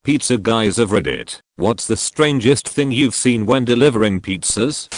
Pizza guys of Reddit, what's the strangest thing you've seen when delivering pizzas?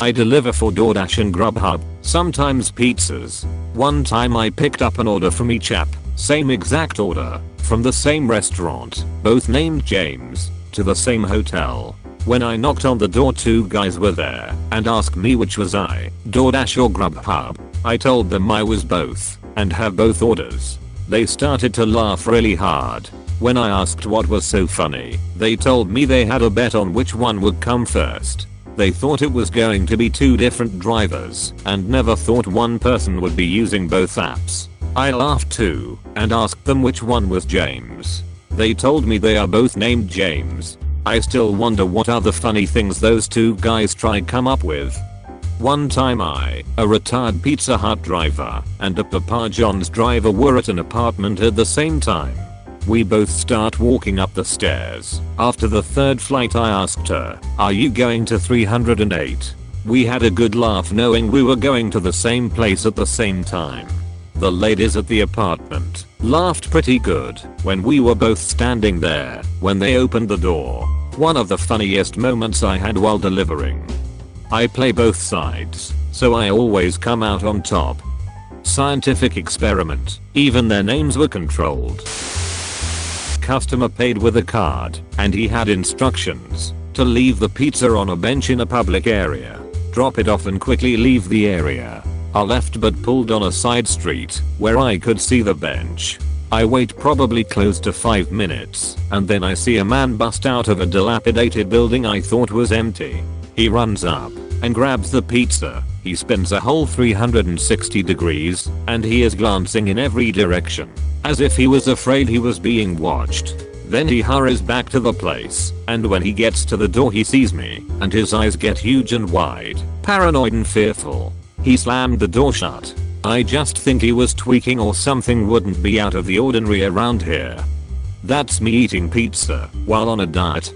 I deliver for DoorDash and Grubhub, sometimes pizzas. One time I picked up an order from each app, same exact order, from the same restaurant, both named James, to the same hotel. When I knocked on the door, two guys were there and asked me which was I, DoorDash or Grubhub. I told them I was both and have both orders. They started to laugh really hard. When I asked what was so funny, they told me they had a bet on which one would come first. They thought it was going to be two different drivers and never thought one person would be using both apps. I laughed too and asked them which one was James. They told me they are both named James. I still wonder what other funny things those two guys tried come up with. One time I, a retired Pizza Hut driver, and a Papa John's driver were at an apartment at the same time. We both start walking up the stairs. After the third flight I asked her, "Are you going to 308? We had a good laugh knowing we were going to the same place at the same time. The ladies at the apartment laughed pretty good when we were both standing there when they opened the door. One of the funniest moments I had while delivering. I play both sides, so I always come out on top. Scientific experiment, even their names were controlled. Customer paid with a card, and he had instructions to leave the pizza on a bench in a public area, drop it off and quickly leave the area. I left but pulled on a side street where I could see the bench. I wait probably close to 5 minutes, and then I see a man bust out of a dilapidated building I thought was empty. He runs up and grabs the pizza. He spins a whole 360 degrees, and he is glancing in every direction, as if he was afraid he was being watched. Then he hurries back to the place, and when he gets to the door he sees me, and his eyes get huge and wide, paranoid and fearful. He slammed the door shut. I just think he was tweaking or something wouldn't be out of the ordinary around here. That's me eating pizza while on a diet.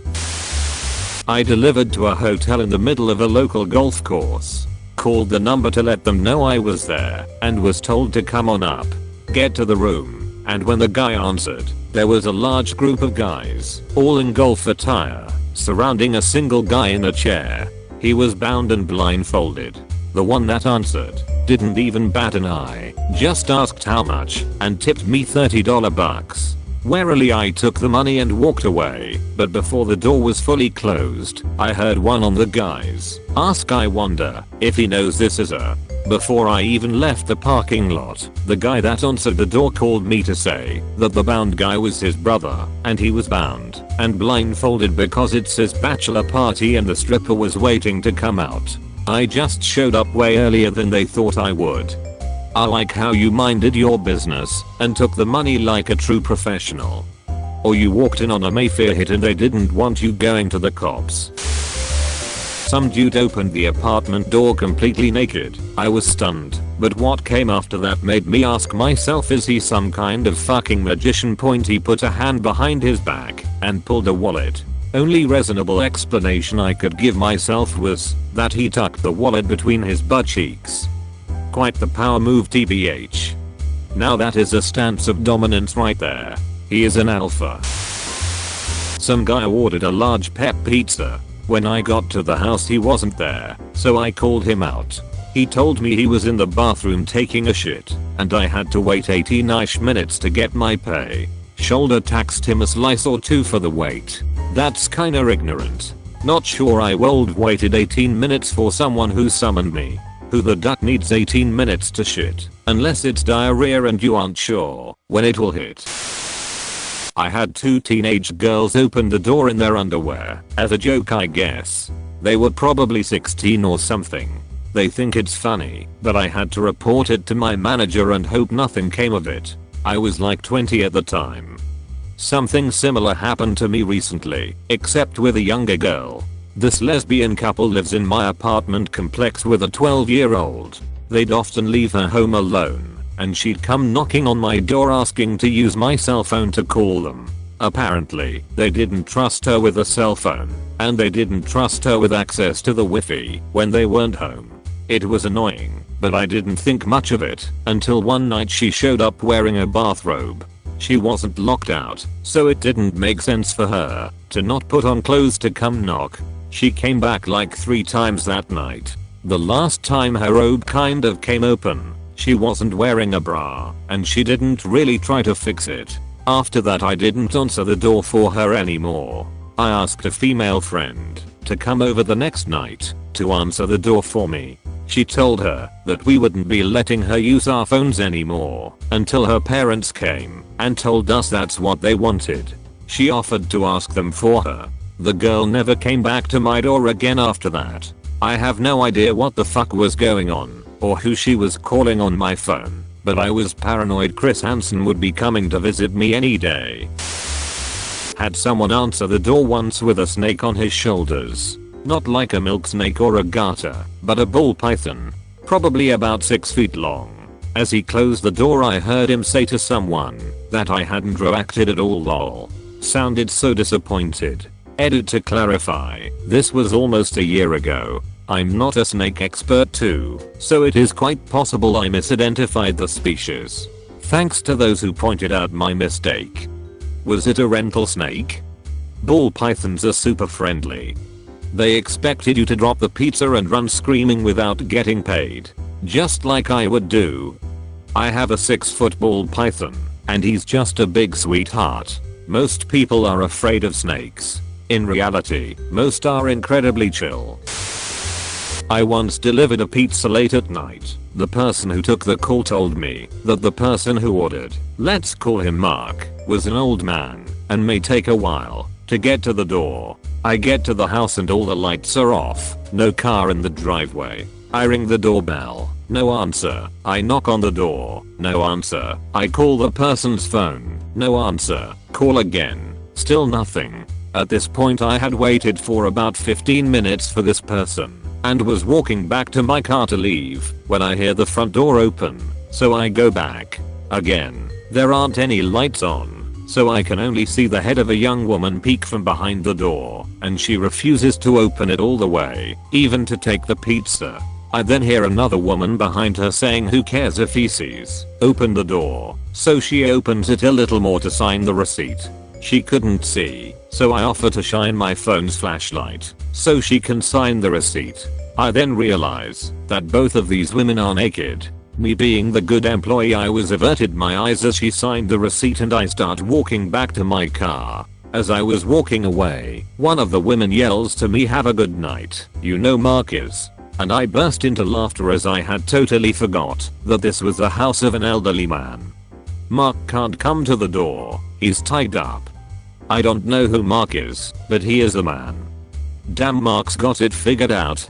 I delivered to a hotel in the middle of a local golf course. Called the number to let them know I was there and was told to come on up. Get to the room, and when the guy answered, there was a large group of guys, all in golf attire, surrounding a single guy in a chair. He was bound and blindfolded. The one that answered didn't even bat an eye, just asked how much and tipped me $30 bucks. Warily I took the money and walked away, but before the door was fully closed, I heard one on the guys ask, "I wonder if he knows this is a..." Before I even left the parking lot, the guy that answered the door called me to say that the bound guy was his brother, and he was bound and blindfolded because it's his bachelor party and the stripper was waiting to come out. I just showed up way earlier than they thought I would. I like how you minded your business and took the money like a true professional. Or you walked in on a Mayfair hit and they didn't want you going to the cops. Some dude opened the apartment door completely naked. I was stunned, but what came after that made me ask myself, is he some kind of fucking magician? He put a hand behind his back and pulled a wallet. Only reasonable explanation I could give myself was that he tucked the wallet between his butt cheeks. Quite the power move, tbh. Now that is a stance of dominance right there. He is an alpha. Some guy ordered a large pep pizza. When I got to the house he wasn't there, so I called him out. He told me he was in the bathroom taking a shit, and I had to wait 18-ish minutes to get my pay. Shoulder taxed him a slice or two for the wait. That's kinda ignorant. Not sure I waited 18 minutes for someone who summoned me. Who the duck needs 18 minutes to shit, unless it's diarrhea and you aren't sure when it will hit. I had two teenage girls open the door in their underwear, as a joke I guess. They were probably 16 or something. They think it's funny, but I had to report it to my manager and hope nothing came of it. I was like 20 at the time. Something similar happened to me recently, except with a younger girl. This lesbian couple lives in my apartment complex with a 12-year-old. They'd often leave her home alone, and she'd come knocking on my door asking to use my cell phone to call them. Apparently, they didn't trust her with a cell phone, and they didn't trust her with access to the Wi-Fi when they weren't home. It was annoying, but I didn't think much of it until one night she showed up wearing a bathrobe. She wasn't locked out, so it didn't make sense for her to not put on clothes to come knock. She came back like 3 times that night. The last time her robe kind of came open. She wasn't wearing a bra, and she didn't really try to fix it. After that I didn't answer the door for her anymore. I asked a female friend to come over the next night to answer the door for me. She told her that we wouldn't be letting her use our phones anymore until her parents came and told us that's what they wanted. She offered to ask them for her. The girl never came back to my door again after that. I have no idea what the fuck was going on or who she was calling on my phone, but I was paranoid Chris Hansen would be coming to visit me any day. Had someone answer the door once with a snake on his shoulders. Not like a milk snake or a garter, but a ball python. Probably about 6 feet long. As he closed the door I heard him say to someone that I hadn't reacted at all lol. Sounded so disappointed. Edit to clarify, this was almost a year ago. I'm not a snake expert too, so it is quite possible I misidentified the species. Thanks to those who pointed out my mistake. Was it a rental snake? Ball pythons are super friendly. They expected you to drop the pizza and run screaming without getting paid. Just like I would do. I have a 6-foot ball python, and he's just a big sweetheart. Most people are afraid of snakes. In reality, most are incredibly chill. I once delivered a pizza late at night. The person who took the call told me that the person who ordered, let's call him Mark, was an old man and may take a while to get to the door. I get to the house and all the lights are off, no car in the driveway. I ring the doorbell, no answer. I knock on the door, no answer. I call the person's phone, no answer. Call again, still nothing. At this point I had waited for about 15 minutes for this person and was walking back to my car to leave when I hear the front door open, so I go back. Again, there aren't any lights on, so I can only see the head of a young woman peek from behind the door, and she refuses to open it all the way, even to take the pizza. I then hear another woman behind her saying who cares if he sees, open the door, so she opens it a little more to sign the receipt. She couldn't see, so I offer to shine my phone's flashlight so she can sign the receipt. I then realize that both of these women are naked. Me being the good employee I was averted my eyes as she signed the receipt and I start walking back to my car. As I was walking away, one of the women yells to me, have a good night, you know Mark is. And I burst into laughter as I had totally forgot that this was the house of an elderly man. Mark can't come to the door, he's tied up. I don't know who Mark is, but he is the man. Damn, Mark's got it figured out.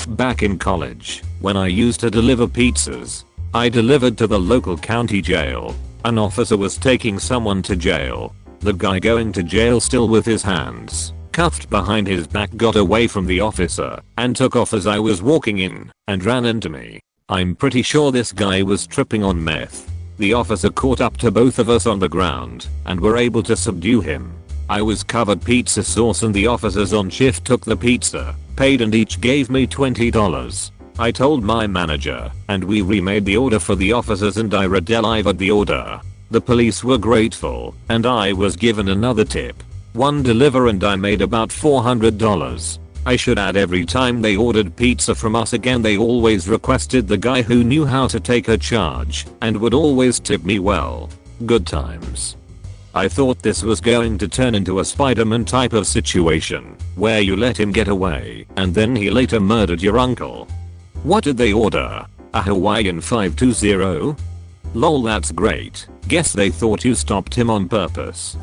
Back in college, when I used to deliver pizzas, I delivered to the local county jail. An officer was taking someone to jail. The guy going to jail still with his hands cuffed behind his back got away from the officer and took off as I was walking in and ran into me. I'm pretty sure this guy was tripping on meth. The officer caught up to both of us on the ground and were able to subdue him. I was covered pizza sauce and the officers on shift took the pizza, paid and each gave me $20. I told my manager and we remade the order for the officers and I redelivered the order. The police were grateful and I was given another tip. One deliver and I made about $400. I should add every time they ordered pizza from us again they always requested the guy who knew how to take a charge and would always tip me well. Good times. I thought this was going to turn into a Spider-Man type of situation where you let him get away and then he later murdered your uncle. What did they order? A Hawaiian 520? Lol, that's great. Guess they thought you stopped him on purpose.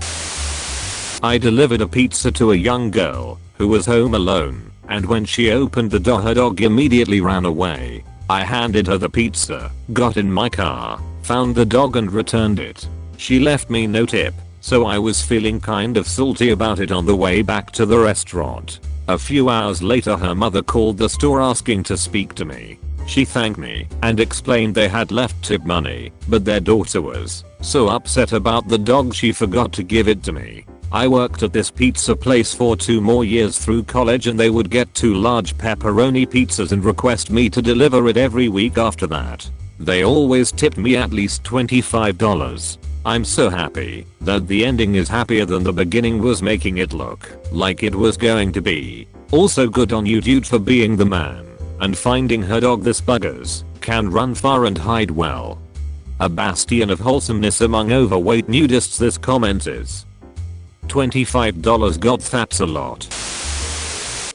I delivered a pizza to a young girl who was home alone, and when she opened the door her dog immediately ran away. I handed her the pizza, got in my car, found the dog and returned it. She left me no tip, so I was feeling kind of salty about it on the way back to the restaurant. A few hours later her mother called the store asking to speak to me. She thanked me and explained they had left tip money, but their daughter was so upset about the dog she forgot to give it to me. I worked at this pizza place for 2 more years through college and they would get 2 large pepperoni pizzas and request me to deliver it every week after that. They always tipped me at least $25. I'm so happy that the ending is happier than the beginning was making it look like it was going to be. Also good on you dude for being the man and finding her dog. This buggers can run far and hide well. A bastion of wholesomeness among overweight nudists. This comment is $25. God, that's a lot.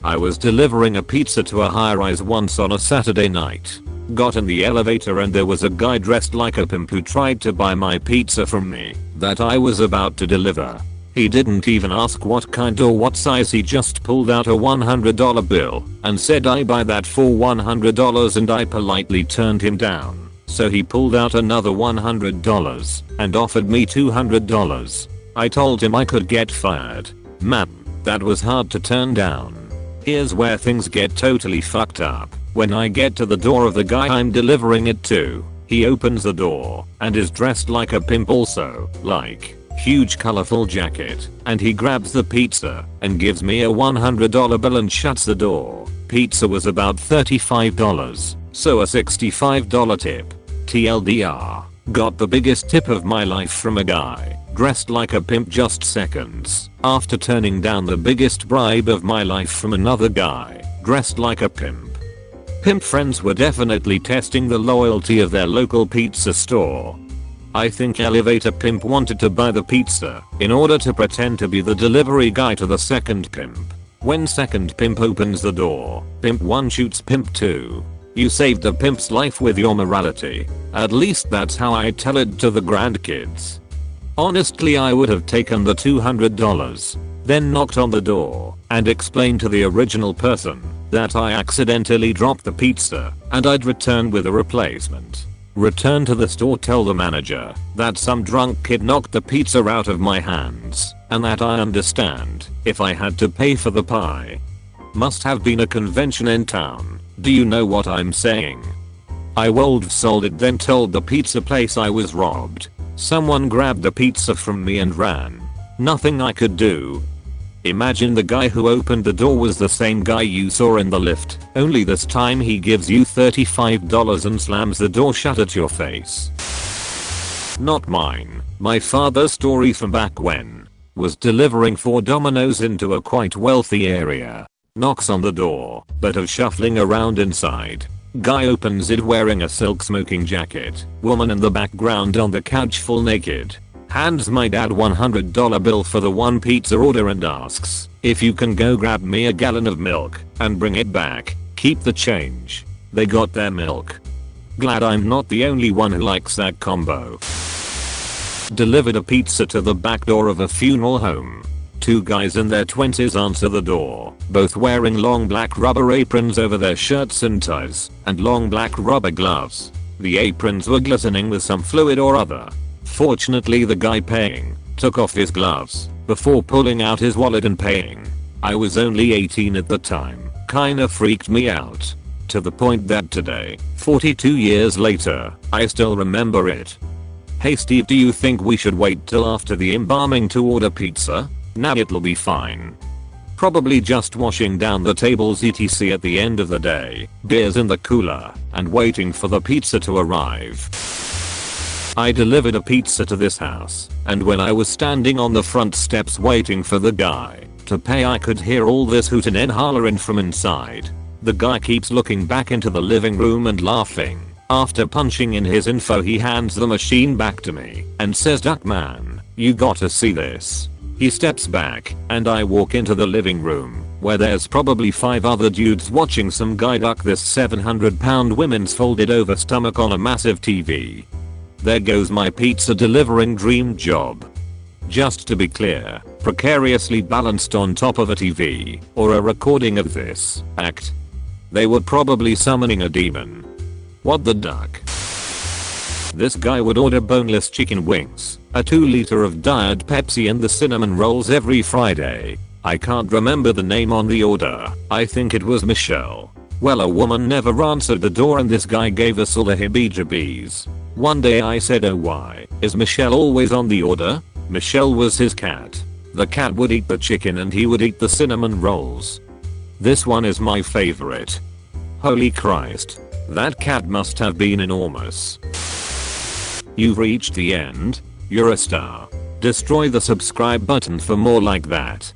I was delivering a pizza to a high-rise once on a Saturday night. Got in the elevator and there was a guy dressed like a pimp who tried to buy my pizza from me that I was about to deliver. He didn't even ask what kind or what size, he just pulled out a $100 bill and said, "I buy that for $100," and I politely turned him down. So he pulled out another $100 and offered me $200. I told him I could get fired. Man, that was hard to turn down. Here's where things get totally fucked up. When I get to the door of the guy I'm delivering it to, he opens the door and is dressed like a pimp also, like huge colorful jacket, and he grabs the pizza and gives me a $100 bill and shuts the door. Pizza was about $35, so a $65 tip. TLDR, got the biggest tip of my life from a guy dressed like a pimp just seconds after turning down the biggest bribe of my life from another guy dressed like a pimp. Pimp friends were definitely testing the loyalty of their local pizza store. I think elevator pimp wanted to buy the pizza in order to pretend to be the delivery guy to the second pimp. When second pimp opens the door, pimp 1 shoots pimp 2. You saved the pimp's life with your morality. At least that's how I tell it to the grandkids. Honestly, I would have taken the $200, then knocked on the door and explained to the original person that I accidentally dropped the pizza and I'd return with a replacement. Return to the store, tell the manager that some drunk kid knocked the pizza out of my hands and that I understand if I had to pay for the pie. Must have been a convention in town. Do you know what I'm saying? I wold sold it, then told the pizza place I was robbed. Someone grabbed the pizza from me and ran. Nothing I could do. Imagine the guy who opened the door was the same guy you saw in the lift, only this time he gives you $35 and slams the door shut at your face. Not mine. My father's story from back when. Was delivering 4 Domino's into a quite wealthy area. Knocks on the door, but of shuffling around inside. Guy opens it wearing a silk smoking jacket. Woman in the background on the couch full naked. Hands my dad $100 bill for the 1 pizza order and asks if you can go grab me a gallon of milk and bring it back. Keep the change. They got their milk. Glad I'm not the only one who likes that combo. Delivered a pizza to the back door of a funeral home. 2 guys in their 20s answer the door, both wearing long black rubber aprons over their shirts and ties, and long black rubber gloves. The aprons were glistening with some fluid or other. Fortunately, the guy paying took off his gloves before pulling out his wallet and paying. I was only 18 at the time, kinda freaked me out. To the point that today, 42 years later, I still remember it. Hey Steve, do you think we should wait till after the embalming to order pizza? Now it'll be fine. Probably just washing down the tables etc at the end of the day, beers in the cooler, and waiting for the pizza to arrive. I delivered a pizza to this house, and when I was standing on the front steps waiting for the guy to pay, I could hear all this hootin' and hollerin' from inside. The guy keeps looking back into the living room and laughing. After punching in his info, he hands the machine back to me and says, "Duck man, you gotta see this." He steps back, and I walk into the living room, where there's probably 5 other dudes watching some guy duck this 700-pound woman's folded over stomach on a massive TV. There goes my pizza delivering dream job. Just to be clear, precariously balanced on top of a TV, or a recording of this act. They were probably summoning a demon. What the duck? This guy would order boneless chicken wings, a 2-liter of Diet Pepsi and the cinnamon rolls every Friday. I can't remember the name on the order. I think it was Michelle. Well, a woman never answered the door and this guy gave us all the heebie-jeebies. One day I said, "Oh, why is Michelle always on the order?" Michelle was his cat. The cat would eat the chicken and he would eat the cinnamon rolls. This one is my favorite. Holy Christ. That cat must have been enormous. You've reached the end. You're a star. Destroy the subscribe button for more like that.